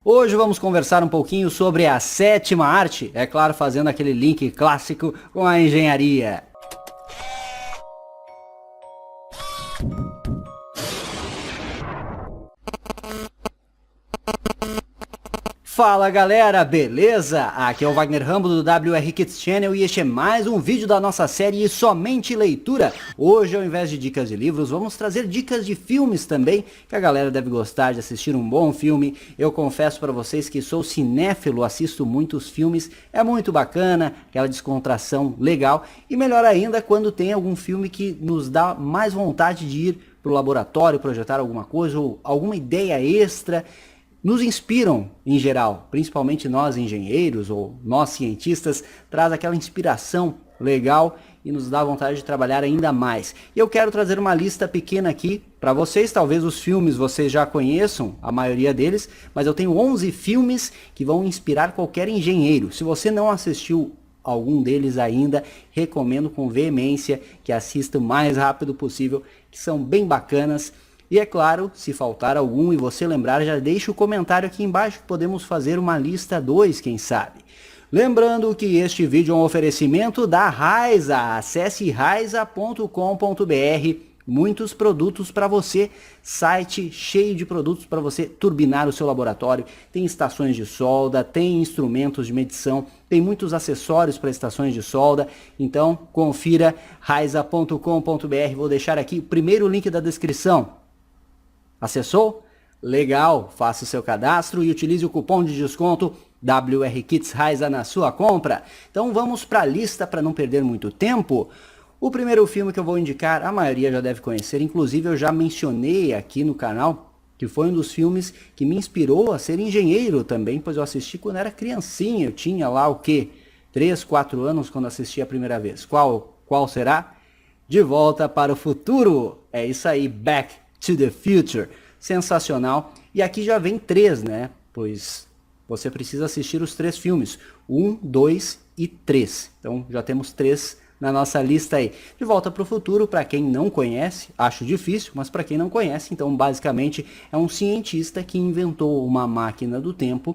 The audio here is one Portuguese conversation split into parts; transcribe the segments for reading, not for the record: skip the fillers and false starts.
Hoje vamos conversar um pouquinho sobre a sétima arte, é claro, fazendo aquele link clássico com a engenharia. Fala galera, beleza? Aqui é o Wagner Rambo do WR Kids Channel e este é mais um vídeo da nossa série Somente Leitura. Hoje, ao invés de dicas de livros, vamos trazer dicas de filmes também, que a galera deve gostar de assistir um bom filme. Eu confesso para vocês que sou cinéfilo, assisto muitos filmes, é muito bacana, aquela descontração legal. E melhor ainda quando tem algum filme que nos dá mais vontade de ir para o laboratório, projetar alguma coisa ou alguma ideia extra. Nos inspiram em geral, principalmente nós engenheiros ou nós cientistas, traz aquela inspiração legal e nos dá vontade de trabalhar ainda mais. E eu quero trazer uma lista pequena aqui para vocês, talvez os filmes vocês já conheçam, a maioria deles, mas eu tenho 11 filmes que vão inspirar qualquer engenheiro. Se você não assistiu algum deles ainda, recomendo com veemência que assista o mais rápido possível, que são bem bacanas. E é claro, se faltar algum e você lembrar, já deixa o comentário aqui embaixo que podemos fazer uma lista 2, quem sabe. Lembrando que este vídeo é um oferecimento da Raiza. Acesse raiza.com.br. Muitos produtos para você, site cheio de produtos para você turbinar o seu laboratório. Tem estações de solda, tem instrumentos de medição, tem muitos acessórios para estações de solda. Então confira raiza.com.br. Vou deixar aqui o primeiro link da descrição. Acessou? Legal! Faça o seu cadastro e utilize o cupom de desconto WRKidsRaiza na sua compra. Então vamos para a lista para não perder muito tempo. O primeiro filme que eu vou indicar, a maioria já deve conhecer, inclusive eu já mencionei aqui no canal, que foi um dos filmes que me inspirou a ser engenheiro também, pois eu assisti quando era criancinha, eu tinha lá o quê? 3, 4 anos quando assisti a primeira vez. Qual será? De Volta para o Futuro! É isso aí, Back to the Future, sensacional. E aqui já vem 3, né? Pois você precisa assistir os 3 filmes, 1, 2 e 3. Então já temos 3 na nossa lista aí. De Volta para o Futuro, para quem não conhece, acho difícil, mas para quem não conhece, então basicamente é um cientista que inventou uma máquina do tempo,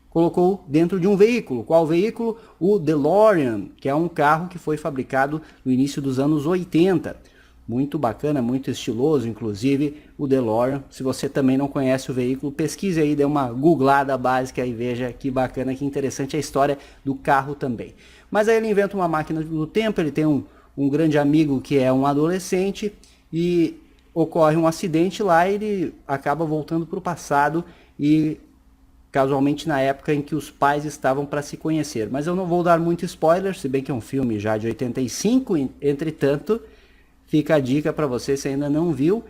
colocou dentro de um veículo. Qual veículo? O DeLorean, que é um carro que foi fabricado no início dos anos 80. Muito bacana, muito estiloso, inclusive o DeLorean. Se você também não conhece o veículo, pesquise aí, dê uma googlada básica e veja que bacana, que interessante a história do carro também. Mas aí ele inventa uma máquina do tempo, ele tem um grande amigo que é um adolescente e ocorre um acidente lá e ele acaba voltando para o passado e casualmente na época em que os pais estavam para se conhecer. Mas eu não vou dar muito spoiler, se bem que é um filme já de 85, entretanto... Fica a dica para você, se ainda não viu,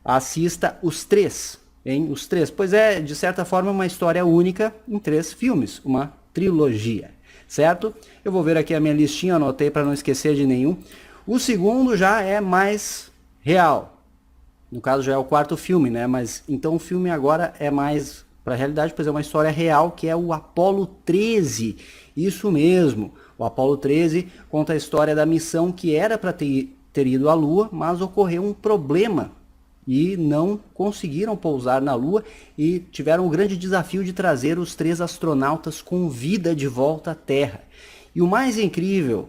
assista os 3, hein? Os 3, pois é, de certa forma, uma história única em 3 filmes, uma trilogia, certo? Eu vou ver aqui a minha listinha, anotei para não esquecer de nenhum. O segundo já é mais real, no caso já é o 4º filme, né? Mas então o filme agora é mais para a realidade, pois é uma história real, que é o Apollo 13, isso mesmo. O Apollo 13 conta a história da missão que era para ter ido à Lua, mas ocorreu um problema e não conseguiram pousar na Lua e tiveram o grande desafio de trazer os 3 astronautas com vida de volta à Terra. E o mais incrível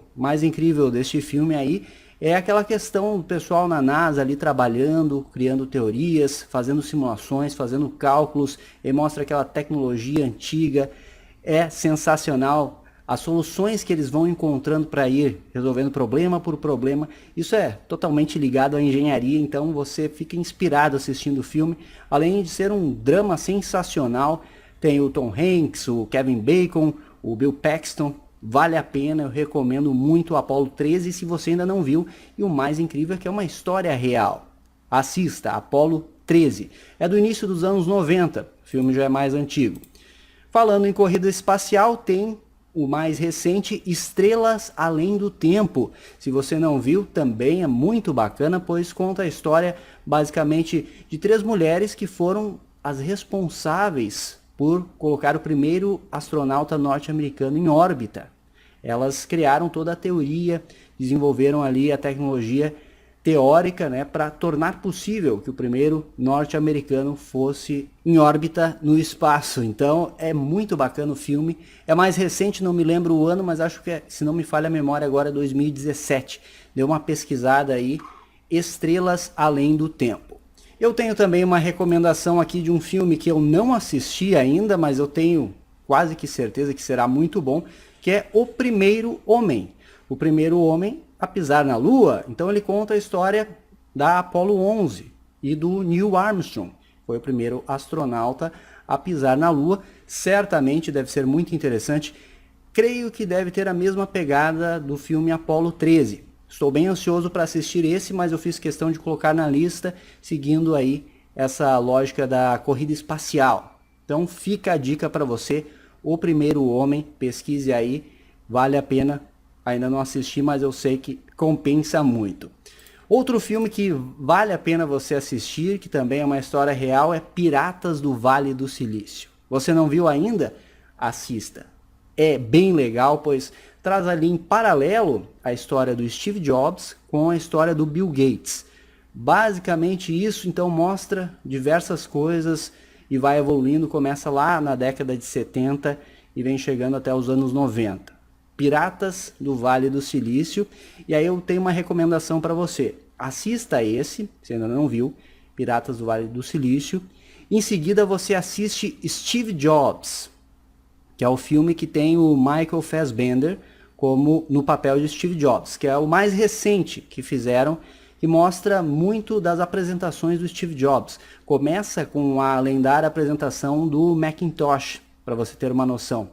deste filme aí é aquela questão do pessoal na NASA ali trabalhando, criando teorias, fazendo simulações, fazendo cálculos, e mostra aquela tecnologia antiga, é sensacional. As soluções que eles vão encontrando para ir resolvendo problema por problema, isso é totalmente ligado à engenharia, então você fica inspirado assistindo o filme. Além de ser um drama sensacional, tem o Tom Hanks, o Kevin Bacon, o Bill Paxton, vale a pena, eu recomendo muito o Apollo 13 se você ainda não viu. E o mais incrível é que é uma história real. Assista, Apollo 13. É do início dos anos 90, o filme já é mais antigo. Falando em corrida espacial, tem o mais recente, Estrelas Além do Tempo. Se você não viu, também é muito bacana, pois conta a história basicamente de 3 mulheres que foram as responsáveis por colocar o primeiro astronauta norte-americano em órbita. Elas criaram toda a teoria, desenvolveram ali a tecnologia teórica, né, para tornar possível que o primeiro norte-americano fosse em órbita no espaço. Então é muito bacana o filme. É mais recente, não me lembro o ano, mas acho que, se não me falha a memória, agora é 2017. Deu uma pesquisada aí, Estrelas Além do Tempo. Eu tenho também uma recomendação aqui de um filme que eu não assisti ainda, mas eu tenho quase que certeza que será muito bom, que é O Primeiro Homem. O Primeiro Homem a pisar na Lua. Então ele conta a história da Apollo 11 e do Neil Armstrong. Foi o primeiro astronauta a pisar na Lua. Certamente deve ser muito interessante. Creio que deve ter a mesma pegada do filme Apollo 13. Estou bem ansioso para assistir esse, mas eu fiz questão de colocar na lista, seguindo aí essa lógica da corrida espacial. Então fica a dica para você, O Primeiro Homem, pesquise aí, vale a pena. Ainda não assisti, mas eu sei que compensa muito. Outro filme que vale a pena você assistir, que também é uma história real, é Piratas do Vale do Silício. Você não viu ainda? Assista. É bem legal, pois traz ali em paralelo a história do Steve Jobs com a história do Bill Gates. Basicamente isso, então, mostra diversas coisas e vai evoluindo, começa lá na década de 70 e vem chegando até os anos 90. Piratas do Vale do Silício. E aí eu tenho uma recomendação para você. Assista esse, se ainda não viu, Piratas do Vale do Silício. Em seguida você assiste Steve Jobs, que é o filme que tem o Michael Fassbender como no papel de Steve Jobs, que é o mais recente que fizeram, que mostra muito das apresentações do Steve Jobs. Começa com a lendária apresentação do Macintosh, para você ter uma noção.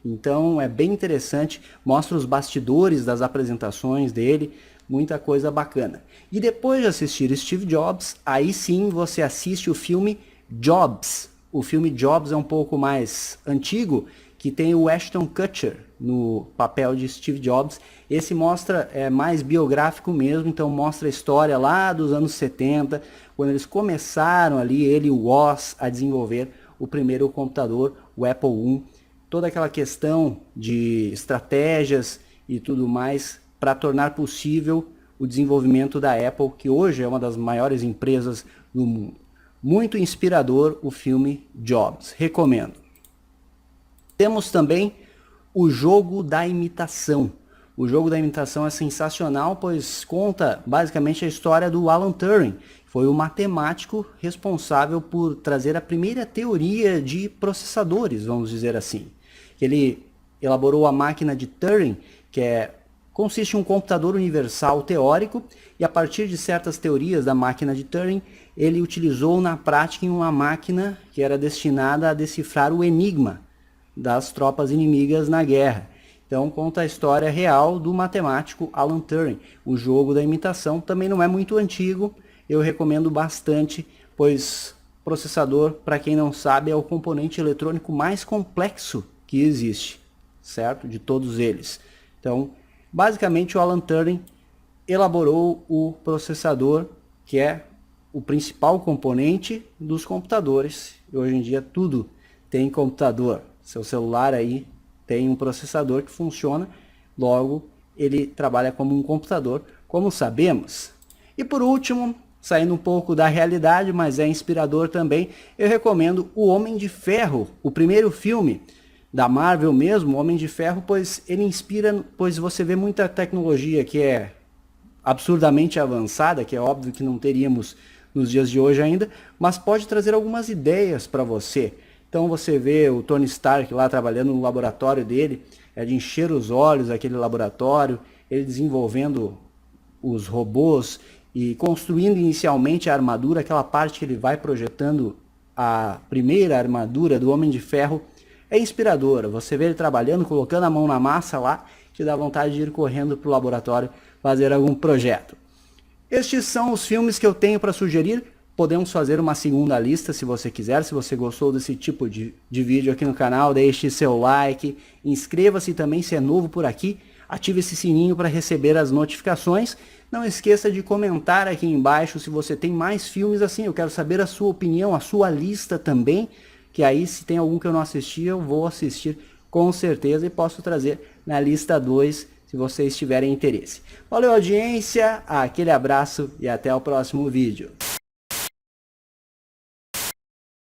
Então é bem interessante, mostra os bastidores das apresentações dele, muita coisa bacana. E depois de assistir Steve Jobs, aí sim você assiste o filme Jobs. O filme Jobs é um pouco mais antigo, que tem o Ashton Kutcher no papel de Steve Jobs. Esse mostra, é mais biográfico mesmo, então mostra a história lá dos anos 70, quando eles começaram ali, ele e o Woz, a desenvolver o primeiro computador, o Apple I. Toda aquela questão de estratégias e tudo mais para tornar possível o desenvolvimento da Apple, que hoje é uma das maiores empresas do mundo. Muito inspirador o filme Jobs, recomendo. Temos também O Jogo da Imitação. O Jogo da Imitação é sensacional, pois conta basicamente a história do Alan Turing. Foi o matemático responsável por trazer a primeira teoria de processadores, vamos dizer assim. Ele elaborou a máquina de Turing, que consiste em um computador universal teórico, e a partir de certas teorias da máquina de Turing, ele utilizou na prática em uma máquina que era destinada a decifrar o enigma das tropas inimigas na guerra. Então conta a história real do matemático Alan Turing. O Jogo da Imitação também não é muito antigo, eu recomendo bastante, pois processador, para quem não sabe, é o componente eletrônico mais complexo que existe, certo? De todos eles. Então, basicamente o Alan Turing elaborou o processador, que é o principal componente dos computadores. E hoje em dia tudo tem computador. Seu celular aí tem um processador que funciona, logo ele trabalha como um computador, como sabemos. E por último, saindo um pouco da realidade, mas é inspirador também, eu recomendo O Homem de Ferro, o primeiro filme da Marvel mesmo, O Homem de Ferro, pois ele inspira, pois você vê muita tecnologia que é absurdamente avançada, que é óbvio que não teríamos nos dias de hoje ainda, mas pode trazer algumas ideias para você. Então você vê o Tony Stark lá trabalhando no laboratório dele, é de encher os olhos aquele laboratório, ele desenvolvendo os robôs e construindo inicialmente a armadura, aquela parte que ele vai projetando a primeira armadura do Homem de Ferro, é inspiradora. Você vê ele trabalhando, colocando a mão na massa lá, te dá vontade de ir correndo para o laboratório fazer algum projeto. Estes são os filmes que eu tenho para sugerir. Podemos fazer uma segunda lista se você quiser. Se você gostou desse tipo de vídeo aqui no canal, deixe seu like, inscreva-se também se é novo por aqui, ative esse sininho para receber as notificações. Não esqueça de comentar aqui embaixo se você tem mais filmes assim, eu quero saber a sua opinião, a sua lista também, que aí se tem algum que eu não assisti, eu vou assistir com certeza e posso trazer na lista 2 se vocês tiverem interesse. Valeu, audiência, aquele abraço e até o próximo vídeo.